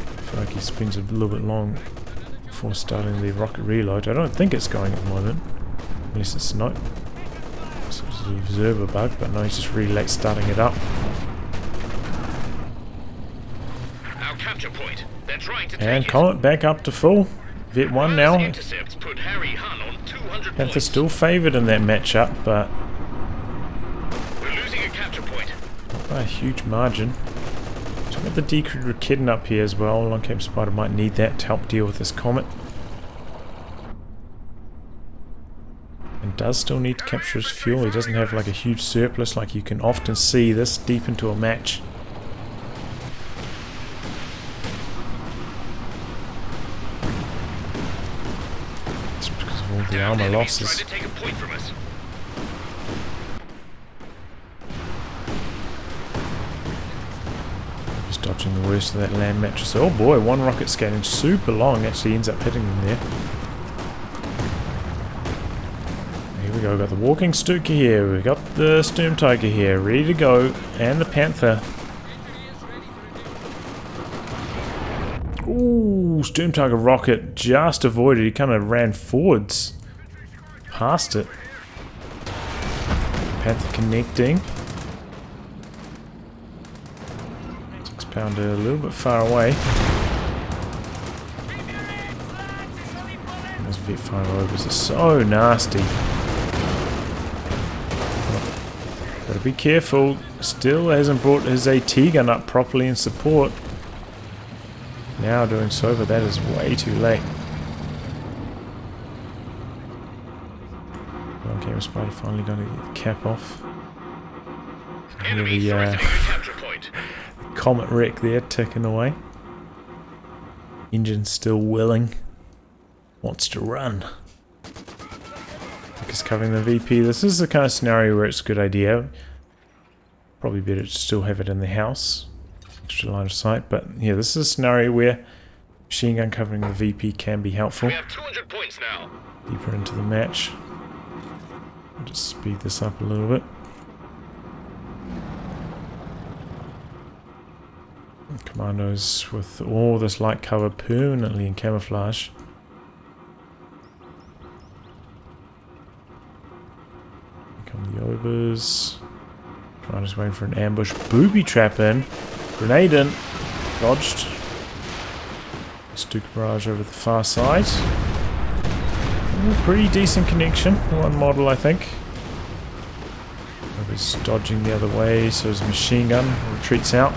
I feel like he spends a little bit long before starting the rocket reload. I don't think it's going at the moment. Unless it's not. It's an observer bug, but no, he's just really late starting it up. Our capture point. They're trying to and Comet back up to full. Vet 1 now. Panther still favoured in that matchup, but we're losing a capture point. Not by a huge margin. So I've got the decrewed Raketen up here as well. Long cam Spider might need that to help deal with this Comet. does still need to capture his fuel. He doesn't have like a huge surplus like you can often see this deep into a match. It's because of all the armor losses. Trying to take a point from us. Just dodging the worst of that land mattress. Oh boy, one rocket scanning super long actually ends up hitting them there. Here we go, we've got the walking Stuka here, we've got the Storm Tiger here, ready to go, and the Panther. Ooh, Storm Tiger rocket just avoided, he kind of ran forwards, past it. Panther connecting. 6-pounder a little bit far away. Those Vet-5 overs are so nasty. Gotta be careful. Still hasn't brought his AT gun up properly in support. Now doing so, but that is way too late. Camera Spider finally gonna get the cap off. Enemy threatening the capture point. Comet wreck there, ticking away. Engine's still willing. Wants to run. Is covering the VP. This is the kind of scenario where it's a good idea. Probably better to still have it in the house. Extra line of sight. But yeah, this is a scenario where machine gun covering the VP can be helpful. We have 200 points now. Deeper into the match. I'll just speed this up a little bit. Commandos with all this light cover permanently in camouflage. Come the overs. Trying to wait for an ambush. Booby trap in. Grenade in. Dodged. Stuka barrage over the far side. Ooh, pretty decent connection. One model, I think. Overs dodging the other way, so his machine gun retreats out.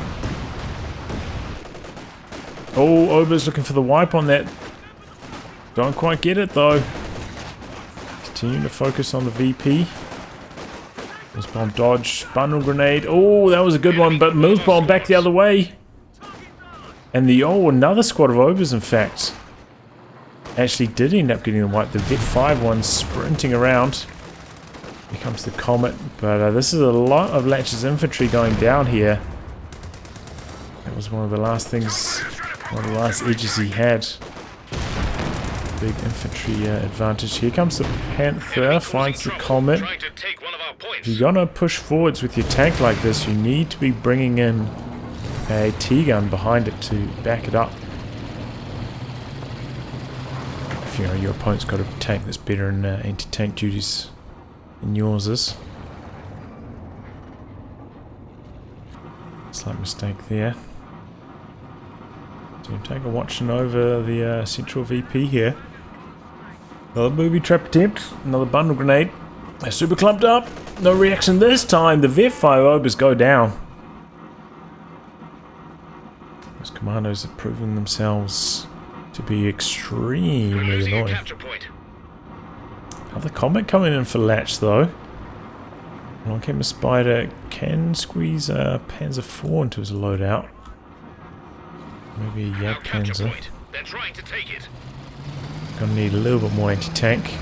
Oh, Ober's looking for the wipe on that. Don't quite get it though. Continue to focus on the VP. Mills bomb dodge, bundle grenade. Oh, that was a good one, but Mills bomb back the other way. And the another squad of Obers, in fact, actually did end up getting the wipe. The Vet-5 one sprinting around. Here comes the Comet, but this is a lot of Latch's infantry going down here. That was one of the last things, one of the last edges he had. Big infantry advantage. Here comes the Panther, finds the Comet. If you're gonna push forwards with your tank like this, you need to be bringing in a T-gun behind it to back it up. If you know your opponent's got a tank that's better in anti-tank duties than yours is. Slight mistake there. So take a watching over the central VP here. Another booby trap attempt, another bundle grenade. They're super clumped up. No reaction this time. The Vet-5 Obers go down. Those commandos have proven themselves to be extremely annoying. Another Comet coming in for Latch though. Long Camera Spider can squeeze Panzer IV into his loadout. Maybe a Yak Panzer. They're trying to take it. Gonna need a little bit more anti-tank.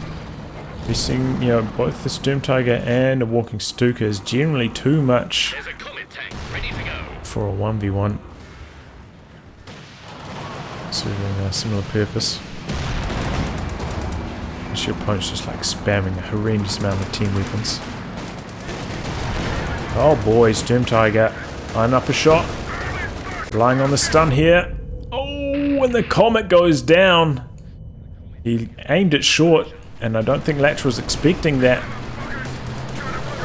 We're seeing, you know, both the Storm Tiger and a walking Stuka is generally too much There's a Comet tank ready to go. for a 1v1. Serving a similar purpose. Unless your opponent's just like spamming a horrendous amount of team weapons. Oh boy, Storm Tiger. Line up a shot. Relying on the stun here. Oh, and the Comet goes down. He aimed it short, and I don't think Latch was expecting that.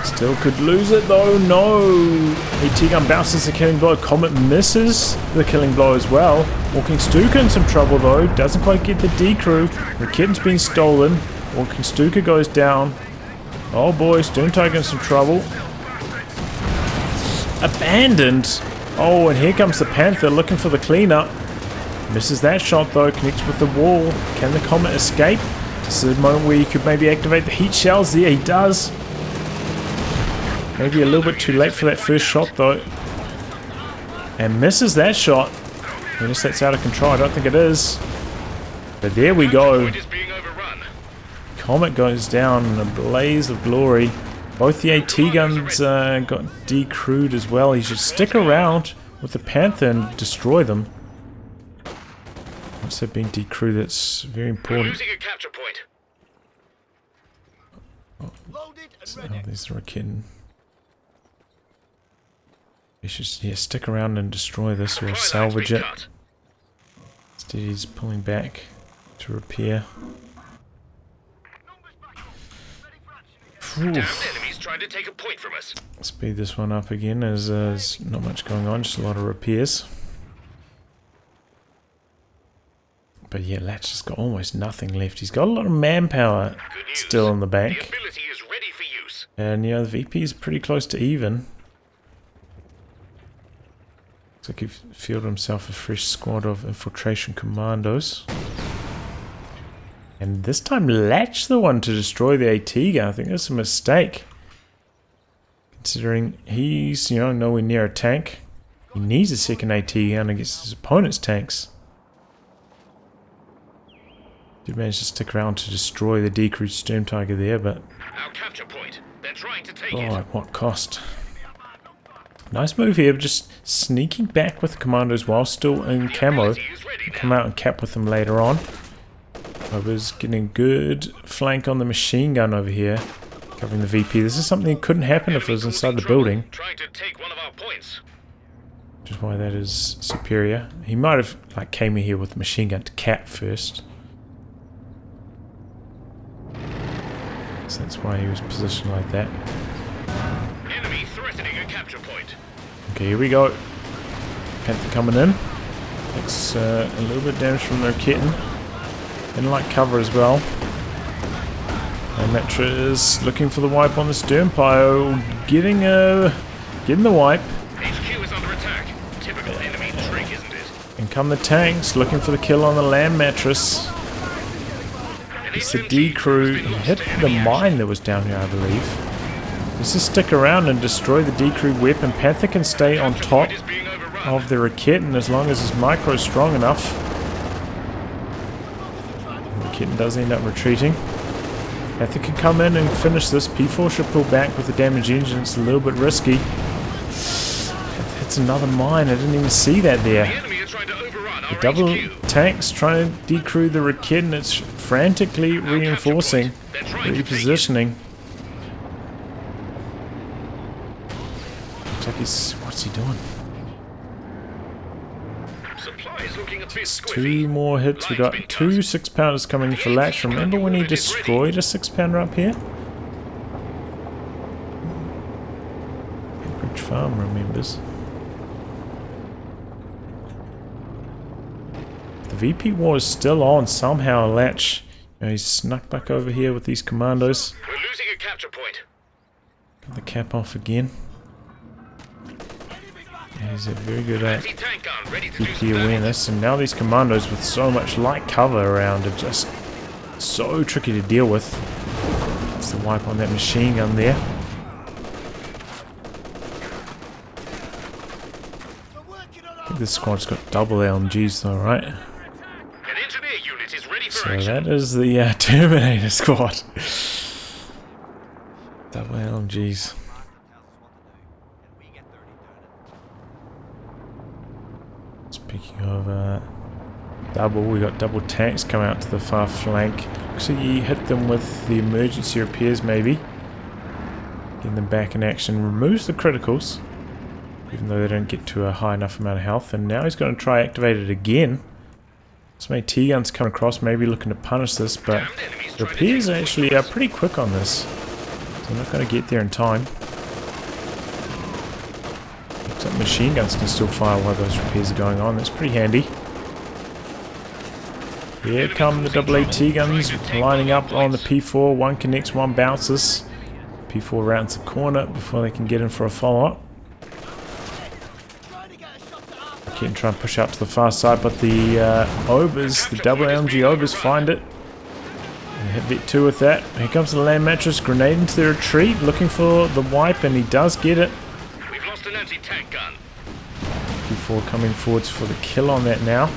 Still could lose it though. No. AT gun bounces the killing blow. Comet misses the killing blow as well. Walking Stuka in some trouble though. Doesn't quite get the D-crew. Raket's been stolen. Walking Stuka goes down. Oh boy, Storm Tiger in some trouble. Abandoned. Oh, and here comes the Panther looking for the cleanup. Misses that shot though, connects with the wall. Can the Comet escape? This is a moment where you could maybe activate the heat shells. Yeah, he does. Maybe a little bit too late for that first shot though. And misses that shot. Unless that's out of control. I don't think it is. But there we go. Comet goes down in a blaze of glory. Both the AT guns got decrewed as well. He should stick around with the Panther and destroy them. Once they've been decrewed, that's very important. Losing a capture point. Oh, there's the Rakin. He should stick around and destroy this or salvage it. Instead he's pulling back to repair. Damned enemies trying to take a point from us. Speed this one up again as there's not much going on, just a lot of repairs. But yeah, Latch has got almost nothing left. He's got a lot of manpower still in the bank. The ability is ready for use. And the VP is pretty close to even. Looks like he fielded himself a fresh squad of infiltration commandos. And this time Latch the one to destroy the AT gun. I think that's a mistake. Considering he's, nowhere near a tank. He needs a second AT gun against his opponent's tanks. Did manage to stick around to destroy the decrewed Storm Tiger there, but... Our capture point. They're trying to take oh, it. at what cost? Nice move here, just sneaking back with the commandos while still in camo. Come out and cap with them later on. I was getting good flank on the machine gun over here, covering the VP. This is something that couldn't happen if it was inside the building. Trying to take one of our points. Which is why that is superior. He might have came in here with the machine gun to cap first. So that's why he was positioned like that. Enemy threatening a capture point. Okay, here we go. Panther coming in. It's a little bit damage from their kitten. And like cover as well. And Metra is looking for the wipe on the Sternpile. Getting the wipe. HQ is under attack. Typical enemy trick, isn't it? And come the tanks, looking for the kill on the land mattress. It's the D crew. He hit the mine that was down here, I believe. Let's just stick around and destroy the D crew weapon. Panther can stay on top of the Raketin as long as his micro is strong enough. Raketin does end up retreating. Panther can come in and finish this. P4 should pull back with the damage engine. It's a little bit risky. That's another mine. I didn't even see that there. The double tanks trying to decrew the Raketin. It's frantically reinforcing, repositioning. Looks like he's... what's he doing? Two more hits. We got 2 6-pounders coming for Latch. Remember when he destroyed a 6-pounder up here? Bridge Farm remembers. The VP war is still on somehow. Latch, he's snuck back over here with these commandos. We're losing a capture point. Got the cap off again. Yeah, he's very good at VP awareness, and now these commandos with so much light cover around are just so tricky to deal with. That's the wipe on that machine gun there. I think this squad's got double LMGs though, right? An engineer unit is ready for So action. that is the Terminator squad. Double LMGs. Speaking of double, we got double tanks coming out to the far flank. Looks like you hit them with the emergency repairs maybe. Getting them back in action. Removes the criticals. Even though they don't get to a high enough amount of health. And now he's going to try activate it again. So many T-guns come across, maybe looking to punish this, but repairs actually are pretty quick on this. So I'm not going to get there in time. Looks like machine guns can still fire while those repairs are going on. That's pretty handy. Here come the double AT guns lining up on the P4. One connects, one bounces. P4 rounds the corner before they can get in for a follow-up. Can try and push out to the far side, but the Obers, the double LMG Obers, find it and hit V2 with that. Here comes the land mattress. Grenade into the retreat. Looking for the wipe, and he does get it. We've lost an anti-tank gun. P4 coming forwards for the kill on that now.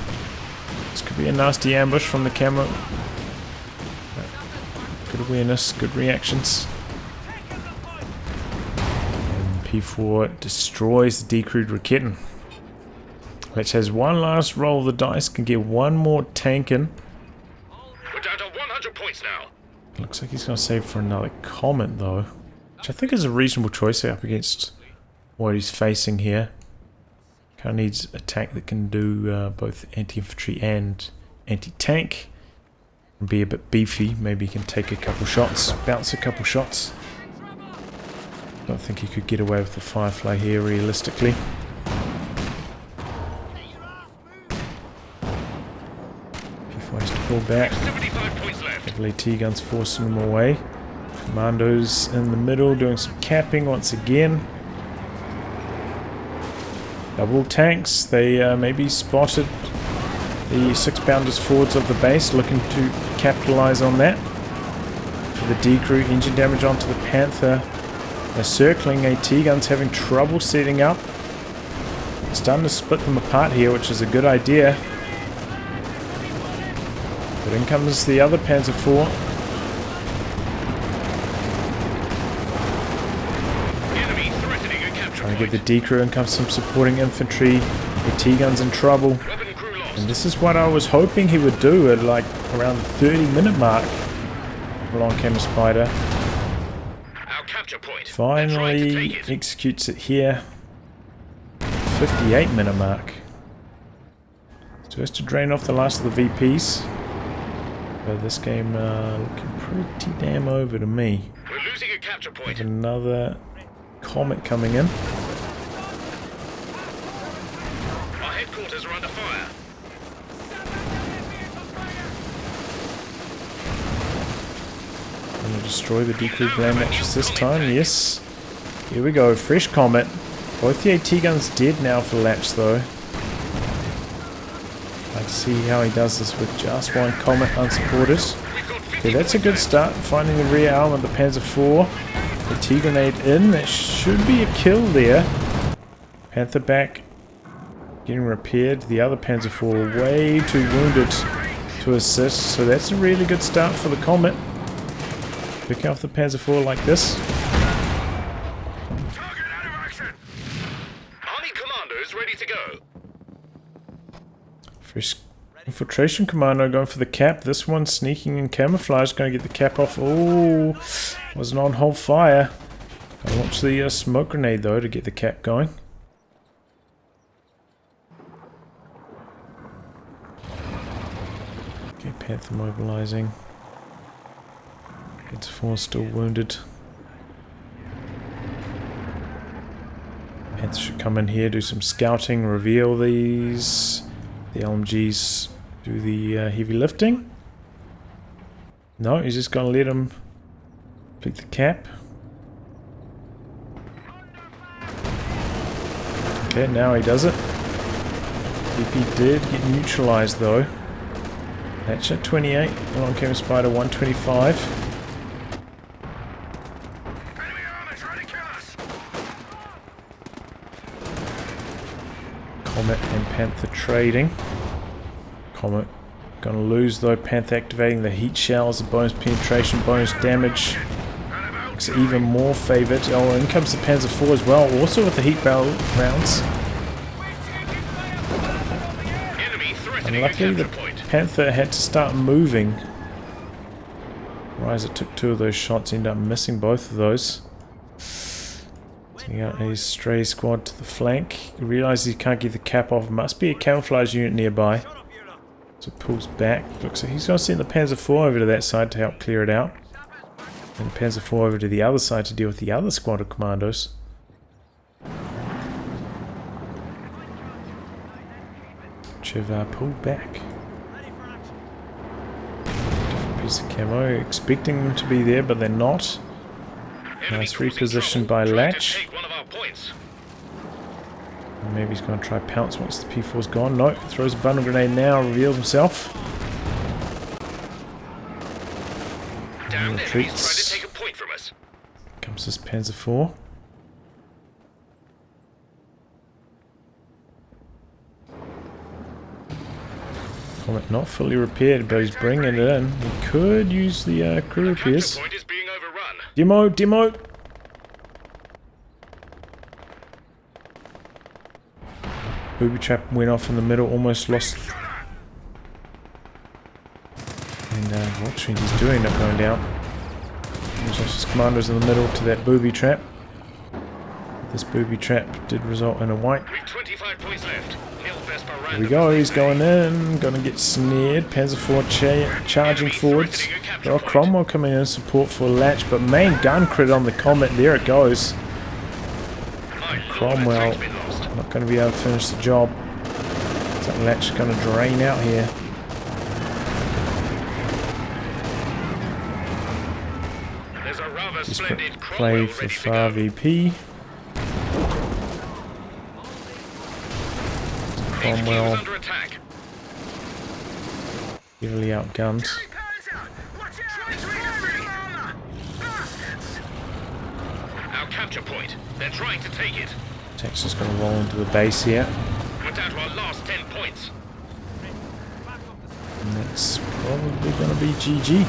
This could be a nasty ambush from the camera. Good awareness, good reactions. And P4 destroys the decrewed Raketten. Latch has one last roll of the dice, can get one more tank in. We're down to 100 points now. Looks like he's going to save for another Comet though, which I think is a reasonable choice up against what he's facing here. Kind of needs a tank that can do both anti-infantry and anti-tank. And be a bit beefy. Maybe he can take a couple shots, bounce a couple shots. Don't think he could get away with the Firefly here realistically. P4 has to pull back. 75 points left. Heavily T-guns forcing him away. Commandos in the middle doing some capping once again. Double tanks, they maybe spotted the 6-pounders forwards of the base, looking to capitalize on that. For the decrew, engine damage onto the Panther. They're circling AT guns, having trouble setting up. Starting to split them apart here, which is a good idea. But in comes the other Panzer IV. Trying to get the decrew, and comes some supporting infantry. The T-guns in trouble. And this is what I was hoping he would do at like around the 30-minute mark. Along came a Spider. Our capture point. Finally executes it here. 58-minute mark. So has to drain off the last of the VPs. But this game looking pretty damn over to me. We're losing a capture point. With another Comet coming in. Our headquarters are under fire. Going to destroy the decrewed land matches this time, yes. Here we go, fresh Comet. Both the AT guns dead now for Latch though. Let's see how he does this with just one Comet unsupported. Okay, that's a good start, finding the rear arm of the Panzer IV. The T-grenade in, that should be a kill there. Panther back, getting repaired. The other Panzer IV way too wounded to assist, so that's a really good start for the Comet. Pick off the Panzer IV like this. Target out of action. Army commandos ready to go. Fresh infiltration commando going for the cap. This one sneaking in camouflage, going to get the cap off. Oh, wasn't on hold fire. I launched the smoke grenade though to get the cap going. Okay, Panther mobilizing. It's 4 still wounded. Panther should come in here, do some scouting, reveal these. The LMGs do the heavy lifting. No, he's just going to let him pick the cap. Okay, now he does it. VP did get neutralized though. Latch at 28, along came Spider 125. Comet and Panther trading. Comet gonna lose though. Panther activating the heat shells, the bonus penetration, bonus damage. Makes it even more favoured. Oh, in comes the Panzer IV as well, also with the heat barrel rounds. And luckily the Panther had to start moving. Riser took 2 of those shots, ended up missing both of those. Sending out a stray squad to the flank. He realises he can't get the cap off. Must be a camouflage unit nearby. So pulls back. Looks like he's going to send the Panzer IV over to that side to help clear it out. And the Panzer IV over to the other side to deal with the other squad of commandos. Chivar pulled back. Different piece of camo. Expecting them to be there, but they're not. Nice reposition by Latch. Maybe he's going to try pounce once the P4's gone. No, throws a bundle grenade now, reveals himself. Damn enemies tried to retreats. take a point from us. Comes this Panzer IV. Comet not fully repaired, but he's bringing it in. We could use the crew The repairs. capture point is being overrun. Demo! Booby trap went off in the middle, almost lost. And what Trinity's doing up going down. Almost lost his commanders in the middle to that booby trap. This booby trap did result in a white. We've 25 points left. Nil Vespa Here random. we go, he's going in, gonna get snared. Panzer IV charging forwards. Oh, Cromwell coming in support for Latch, but main gun crit on the Comet. There it goes. Cromwell not going to be able to finish the job. Looks like Latch going to drain out here. There's a rather Desperate splendid play Cromwell for ready to far go. VP. HQ Cromwell is under attack. heavily outgunned. Our capture point. They're trying to take it. Texas going to roll into the base here. We're down to our last 10 points. And that's probably going to be GG.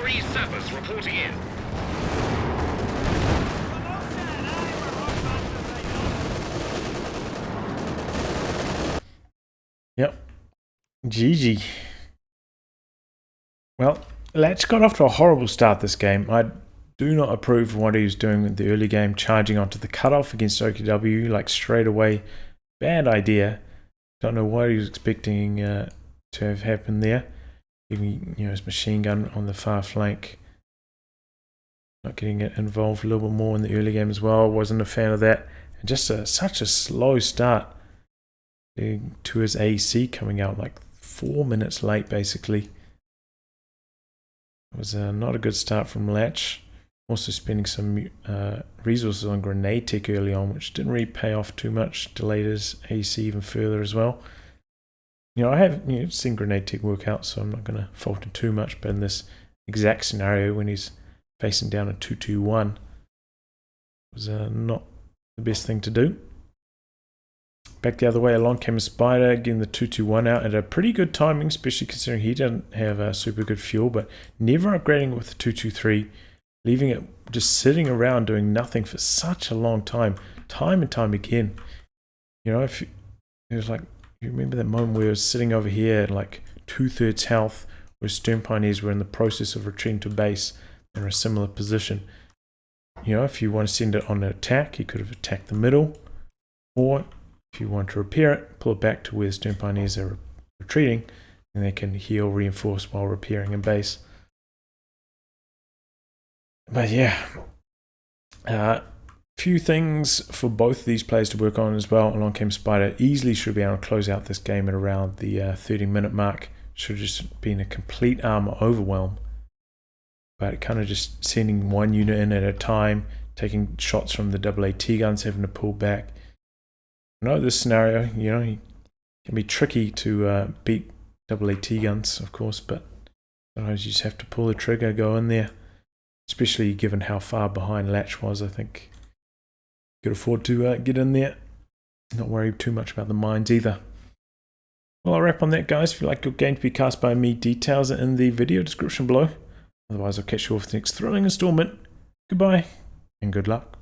RE Sappers reporting in. Yep. GG. Well, Latch got off to a horrible start this game. I do not approve of what he was doing with the early game, charging onto the cutoff against OKW, like straight away. Bad idea. Don't know what he was expecting to have happened there. Giving, his machine gun on the far flank. Not getting it involved a little bit more in the early game as well. Wasn't a fan of that. And just such a slow start. Leading to his AC coming out like 4 minutes late, basically. It was not a good start from Latch. Also spending some resources on grenade tech early on, which didn't really pay off too much. Delayed his AC even further as well. I have seen grenade tech work out, so I'm not going to fault him too much. But in this exact scenario, when he's facing down a 2-2-1, it was not the best thing to do. Back the other way, along came a Spider, getting the 2-2-1 out at a pretty good timing, especially considering he didn't have super good fuel, but never upgrading with the 2-2-3, leaving it just sitting around doing nothing for such a long time and time again. If it was like, you remember that moment where it was sitting over here at like 2/3 health, where Stern Pioneers were in the process of retreating to base in a similar position. If you want to send it on an attack, you could have attacked the middle, or if you want to repair it, pull it back to where the Stern Pioneers are retreating, and they can heal, reinforce while repairing in base. But yeah, few things for both of these players to work on as well. Along came Spider. Easily should be able to close out this game at around the 30-minute mark. Should have just been a complete Armour overwhelm. But kind of just sending one unit in at a time, taking shots from the AAT guns, having to pull back. I know this scenario, it can be tricky to beat AAT guns, of course, but sometimes you just have to pull the trigger, go in there. Especially given how far behind Latch was, I think you could afford to get in there. Not worry too much about the mines either. Well, I'll wrap on that, guys. If you'd like your game to be cast by me, details are in the video description below. Otherwise, I'll catch you all for the next thrilling installment. Goodbye, and good luck.